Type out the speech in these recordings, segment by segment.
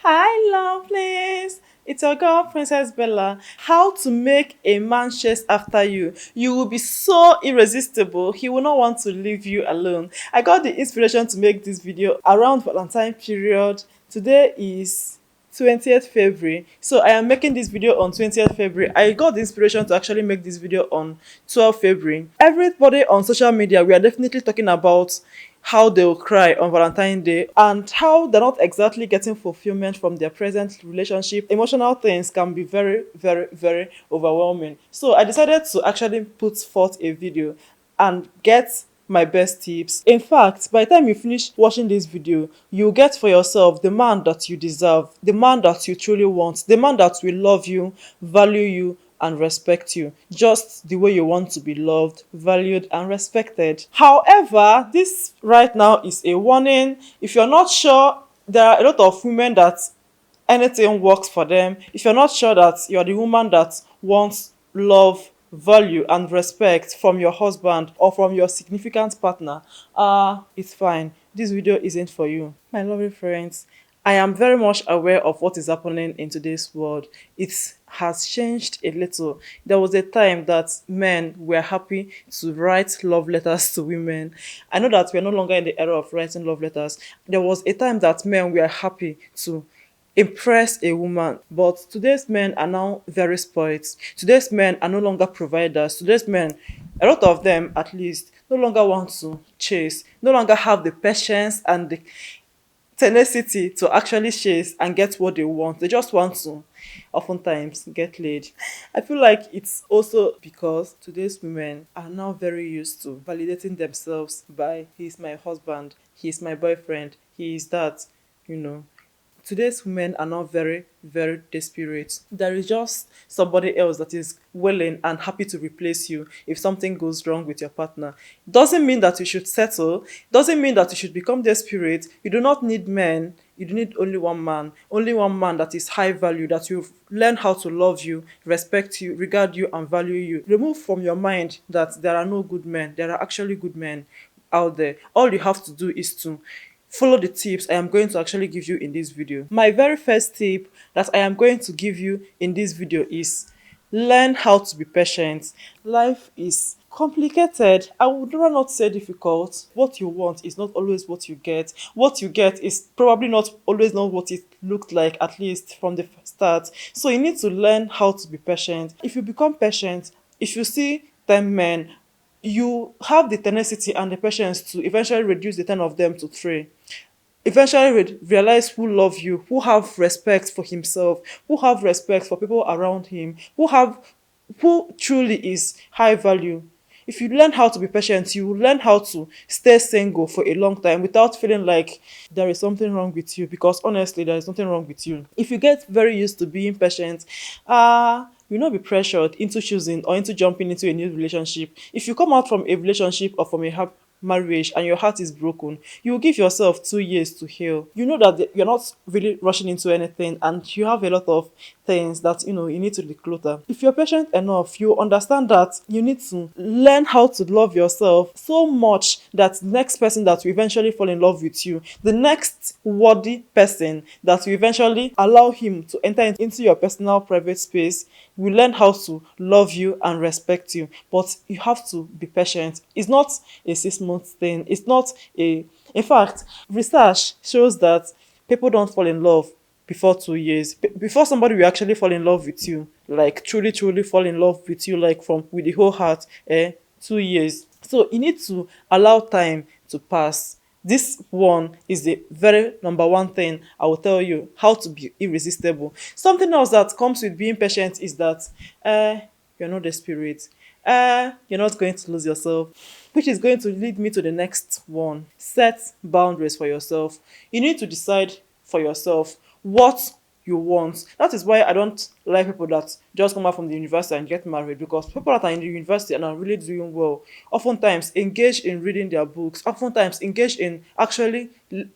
Hi, lovelies. It's your girl, Princess Bella. How to make a man chase after you. You will be so irresistible. He will not want to leave you alone. I got the inspiration to make this video around Valentine period. Today is 20th February. So I am making this video on 20th February. I got the inspiration to actually make this video on 12th February. Everybody on social media, we are definitely talking about how they will cry on Valentine's Day and how they're not exactly getting fulfillment from their present relationship. Emotional things can be very, very, very overwhelming. So I decided to actually put forth a video and get my best tips. In fact, by the time you finish watching this video, you'll get for yourself the man that you deserve, the man that you truly want, the man that will love you, value you, and respect you just the way you want to be loved, valued, and respected. However, this right now is a warning. If you're not sure, there are a lot of women that anything works for them. If you're not sure that you're the woman that wants love, value, and respect from your husband or from your significant partner, it's fine. This video isn't for you. My lovely friends, I am very much aware of what is happening in today's world. It has changed a little. There was a time that men were happy to write love letters to women. I know that we are no longer in the era of writing love letters. There was a time that men were happy to impress a woman. But today's men are now very spoiled. Today's men are no longer providers. Today's men, a lot of them at least, no longer want to chase, no longer have the patience and the tenacity to actually chase and get what they want. They just want to oftentimes get laid. I feel like it's also because today's women are now very used to validating themselves by he's my husband, he's my boyfriend, he is that, you know. Today's women are not very, very desperate. There is just somebody else that is willing and happy to replace you if something goes wrong with your partner. Doesn't mean that you should settle, doesn't mean that you should become desperate. You do not need men. You do need only one man that is high value, that will learn how to love you, respect you, regard you, and value you. Remove from your mind that there are no good men. There are actually good men out there. All you have to do is to follow the tips I am going to actually give you in this video. My very first tip that I am going to give you in this video is learn how to be patient. Life is complicated. I would rather not say difficult. What you want is not always what you get. What you get is probably not always not what it looked like, at least from the start. So you need to learn how to be patient. If you become patient, if you see 10 men, you have the tenacity and the patience to eventually reduce the 10 of them to 3. Eventually realize who love you, who have respect for himself, who have respect for people around him, who truly is high value. If you learn how to be patient, you will learn how to stay single for a long time without feeling like there is something wrong with you, because honestly there is nothing wrong with you. If you get very used to being patient, you'll not be pressured into choosing or into jumping into a new relationship. If you come out from a relationship or from a marriage and your heart is broken, you will give yourself 2 years to heal. You know that you're not really rushing into anything and you have a lot of things that you need to declutter. If you're patient enough, you understand that you need to learn how to love yourself so much that the next person that will eventually fall in love with you, the next worthy person that will eventually allow him to enter into your personal private space, will learn how to love you and respect you. But you have to be patient. It's not a 6 month thing. It's not a In fact, research shows that people don't fall in love before 2 years. Before somebody will actually fall in love with you, like truly, truly fall in love with you, like from with the whole heart, 2 years. So you need to allow time to pass. This one is the very number one thing I will tell you how to be irresistible. Something else that comes with being patient is that you're not desperate. You're not going to lose yourself, which is going to lead me to the next one. Set boundaries for yourself. You need to decide for yourself what you want. That is why I don't like people that just come out from the university and get married, because people that are in the university and are really doing well oftentimes engage in reading their books, oftentimes engage in actually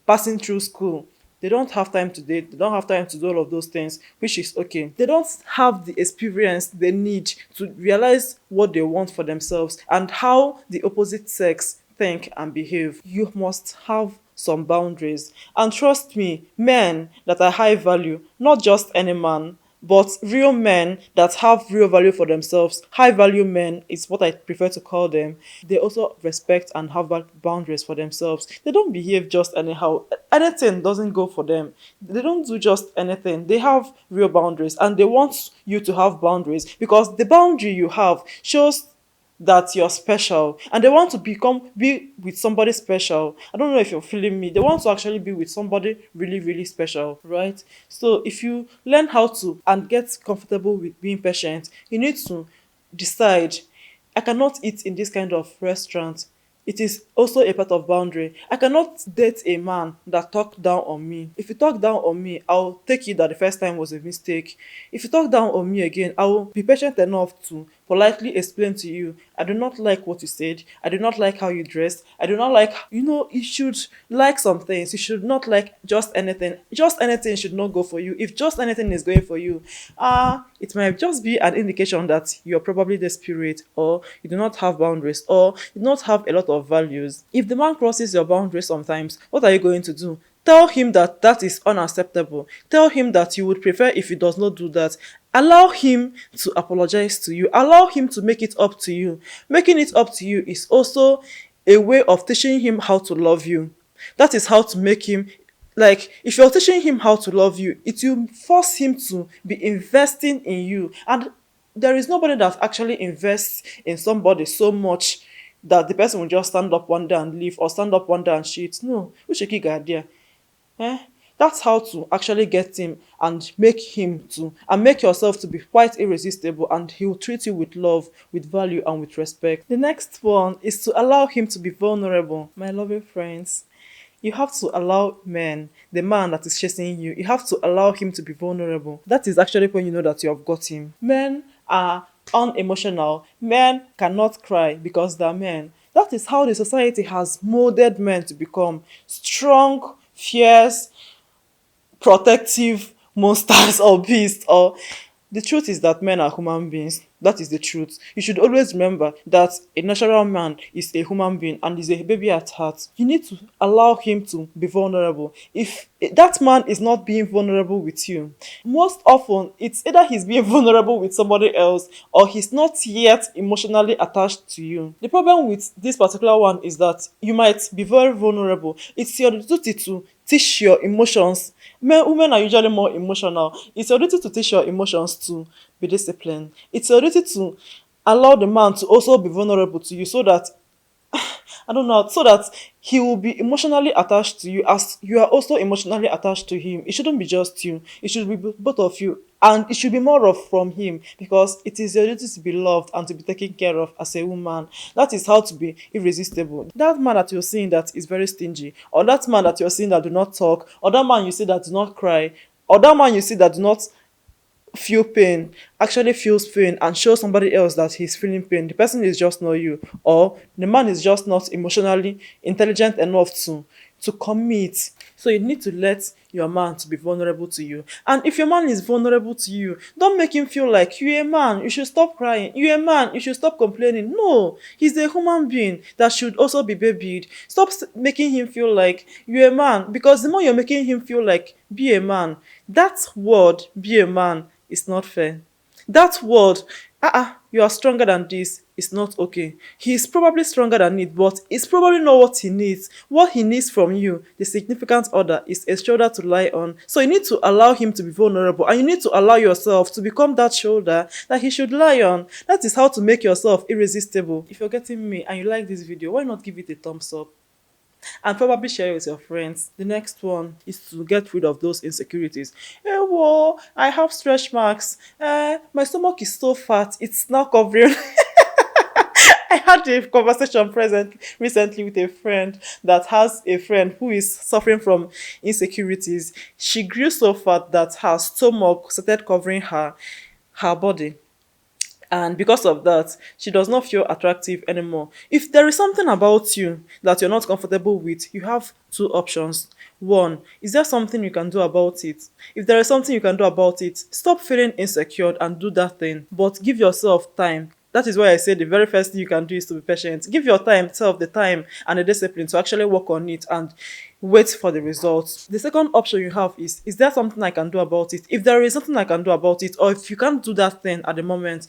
passing through school. They don't have time to date, they don't have time to do all of those things, which is okay. They don't have the experience they need to realize what they want for themselves and how the opposite sex think and behave. You must have some boundaries. And trust me, men that are high value, not just any man, but real men that have real value for themselves, high value men is what I prefer to call them. They also respect and have boundaries for themselves. They don't behave just anyhow. Anything doesn't go for them. They don't do just anything. They have real boundaries and they want you to have boundaries because the boundary you have shows that you're special and they want to be with somebody special. I don't know if you're feeling me. They want to actually be with somebody really, really special, right? So if you learn how to and get comfortable with being patient, you need to decide, I cannot eat in this kind of restaurant. It is also a part of boundary. I cannot date a man that talk down on me. If you talk down on me, I'll take it that the first time was a mistake. If you talk down on me again, I will be patient enough to politely explain to you, I do not like what you said. I do not like how you dressed. I do not like, you should like some things. You should not like just anything. Just anything should not go for you. If just anything is going for you, it might just be an indication that you're probably desperate or you do not have boundaries or you do not have a lot of values. If the man crosses your boundaries sometimes, what are you going to do? Tell him that that is unacceptable. Tell him that you would prefer if he does not do that. Allow him to apologize to you. Allow him to make it up to you. Making it up to you is also a way of teaching him how to love you. That is how to make him, like, if you're teaching him how to love you, it will force him to be investing in you. And there is nobody that actually invests in somebody so much that the person will just stand up one day and leave or stand up one day and cheat. No, which a key idea. Eh? That's how to actually get him and make him to and make yourself to be quite irresistible, and he will treat you with love, with value, and with respect. The next one is to allow him to be vulnerable. My loving friends, you have to allow the man that is chasing you, you have to allow him to be vulnerable. That is actually when you know that you have got him. Men are unemotional. Men cannot cry because they're men. That is how the society has molded men to become strong, fierce, protective monsters or beasts. Or the truth is that men are human beings. That is the truth. You should always remember that a natural man is a human being and is a baby at heart. You need to allow him to be vulnerable. If that man is not being vulnerable with you, most often it's either he's being vulnerable with somebody else or he's not yet emotionally attached to you. The problem with this particular one is that you might be very vulnerable. It's your duty to teach your emotions. Women are usually more emotional. It's your duty to teach your emotions to be disciplined. It's your duty to allow the man to also be vulnerable to you so that I don't know, so that he will be emotionally attached to you as you are also emotionally attached to him. It shouldn't be just you. It should be both of you. And it should be more of from him because it is your duty to be loved and to be taken care of as a woman. That is how to be irresistible. That man that you're seeing that is very stingy, or that man that you're seeing that do not talk, or that man you see that do not cry, or that man you see that do not feel pain actually feels pain and shows somebody else that he's feeling pain, the person is just not you, or the man is just not emotionally intelligent enough to commit. So you need to let your man to be vulnerable to you. And if your man is vulnerable to you, don't make him feel like you're a man, you should stop crying. You're a man, you should stop complaining. No, he's a human being that should also be babied. Stop making him feel like you're a man, because the more you're making him feel like be a man, that word be a man is not fair. That word, you are stronger than this, is not okay. He's probably stronger than it, but it's probably not what he needs. What he needs from you, the significant other, is a shoulder to lie on. So you need to allow him to be vulnerable, and you need to allow yourself to become that shoulder that he should lie on. That is how to make yourself irresistible. If you're getting me and you like this video, why not give it a thumbs up? And probably share it with your friends. The next one is to get rid of those insecurities. Whoa, I have stretch marks. My stomach is so fat, it's now covering. I had a conversation recently with a friend that has a friend who is suffering from insecurities. She grew so fat that her stomach started covering her body. And because of that, she does not feel attractive anymore. If there is something about you that you're not comfortable with, you have two options. One, is there something you can do about it? If there is something you can do about it, stop feeling insecure and do that thing. But give yourself time. That is why I say the very first thing you can do is to be patient. Give yourself the time and the discipline to actually work on it and wait for the results. The second option you have is there something I can do about it? If there is something I can do about it, or if you can't do that thing at the moment,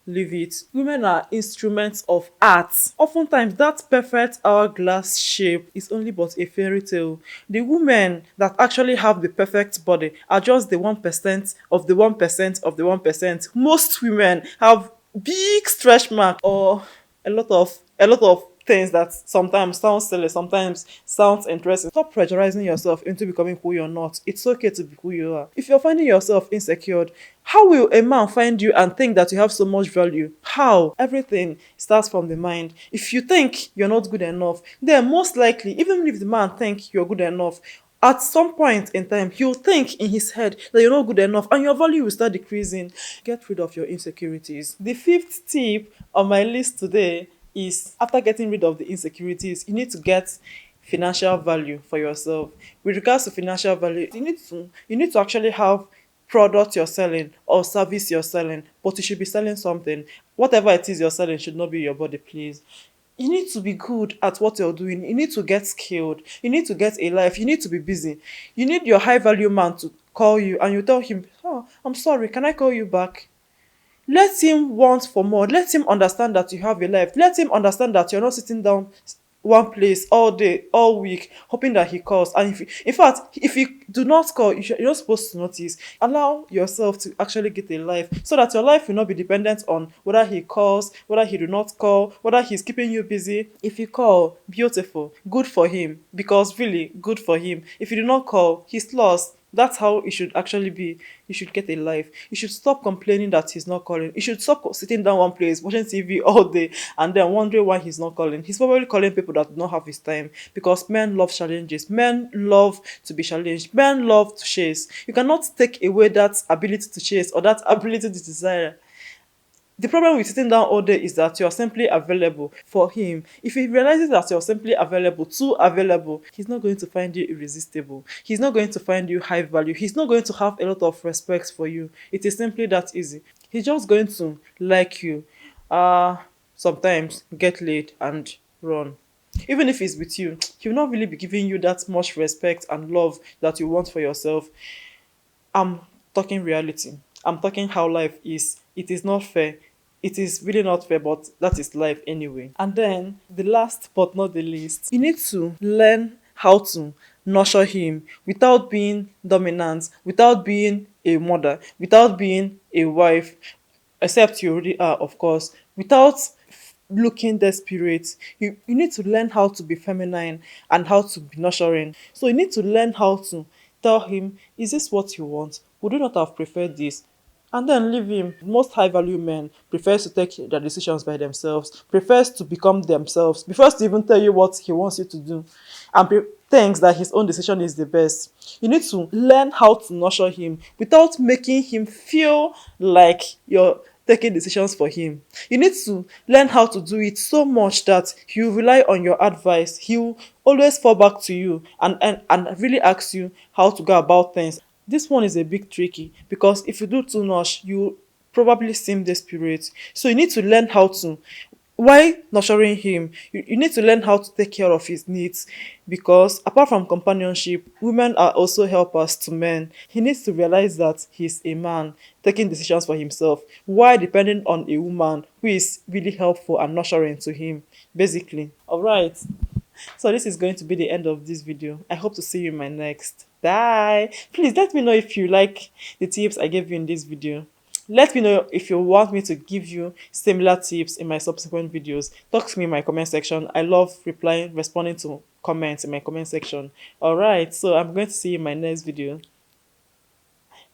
leave it. Women are instruments of art. Oftentimes, that perfect hourglass shape is only but a fairy tale. The women that actually have the perfect body are just the 1% of the 1% of the 1%. Most women have big stretch mark or a lot of things that sometimes sound silly, sometimes sounds interesting. Stop pressurizing yourself into becoming who you're not. It's okay to be who you are. If you're finding yourself insecure, how will a man find you and think that you have so much value? How? Everything starts from the mind. If you think you're not good enough, then most likely, even if the man think you're good enough, at some point in time, he'll think in his head that you're not good enough and your value will start decreasing. Get rid of your insecurities. The fifth tip on my list today is, after getting rid of the insecurities, you need to get financial value for yourself. With regards to financial value, you need to actually have product you're selling or service you're selling, but you should be selling something. Whatever it is you're selling should not be your body, please. You need to be good at what you're doing. You need to get skilled. You need to get a life. You need to be busy. You need your high value man to call you and you tell him, "Oh, I'm sorry, can I call you back?" Let him want for more. Let him understand that you have a life. Let him understand that you're not sitting down one place all day, all week, hoping that he calls. And in fact, if he do not call, you're not supposed to notice. Allow yourself to actually get a life so that your life will not be dependent on whether he calls, whether he do not call, whether he's keeping you busy. If you call, beautiful, good for him, because really good for him. If you do not call, he's lost. That's how it should actually be. You should get a life. You should stop complaining that he's not calling. You should stop sitting down one place watching TV all day and then wondering why he's not calling. He's probably calling people that do not have his time, because men love challenges. Men love to be challenged. Men love to chase. You cannot take away that ability to chase or that ability to desire. The problem with sitting down all day is that you're simply available for him. If he realizes that you're simply available, too available, he's not going to find you irresistible. He's not going to find you high value. He's not going to have a lot of respect for you. It is simply that easy. He's just going to like you, sometimes get laid and run. Even if he's with you, he will not really be giving you that much respect and love that you want for yourself. I'm talking reality. I'm talking how life is. It is not fair. It is really not fair, but that is life anyway. And then, the last but not the least, you need to learn how to nurture him without being dominant, without being a mother, without being a wife, except you already are, of course, without looking desperate. You need to learn how to be feminine and how to be nurturing. So you need to learn how to tell him, is this what you want? Would you not have preferred this? And then leave him. Most high value men prefers to take their decisions by themselves, prefers to become themselves, prefers to even tell you what he wants you to do, and thinks that his own decision is the best. You need to learn how to nurture him without making him feel like you're taking decisions for him. You need to learn how to do it so much that he'll rely on your advice. He'll always fall back to you and really ask you how to go about things. This one is a bit tricky because if you do too much, you probably seem desperate. So you need to learn how to, while nurturing him, you need to learn how to take care of his needs, because apart from companionship, women are also helpers to men. He needs to realize that he's a man taking decisions for himself while depending on a woman who is really helpful and nurturing to him, basically. All right. So this is going to be the end of this video. I hope to see you in my next. Bye. Please let me know if you like the tips I gave you in this video. Let me know if you want me to give you similar tips in my subsequent videos. Talk to me in my comment section. I love responding to comments in my comment section. Alright, so I'm going to see you in my next video.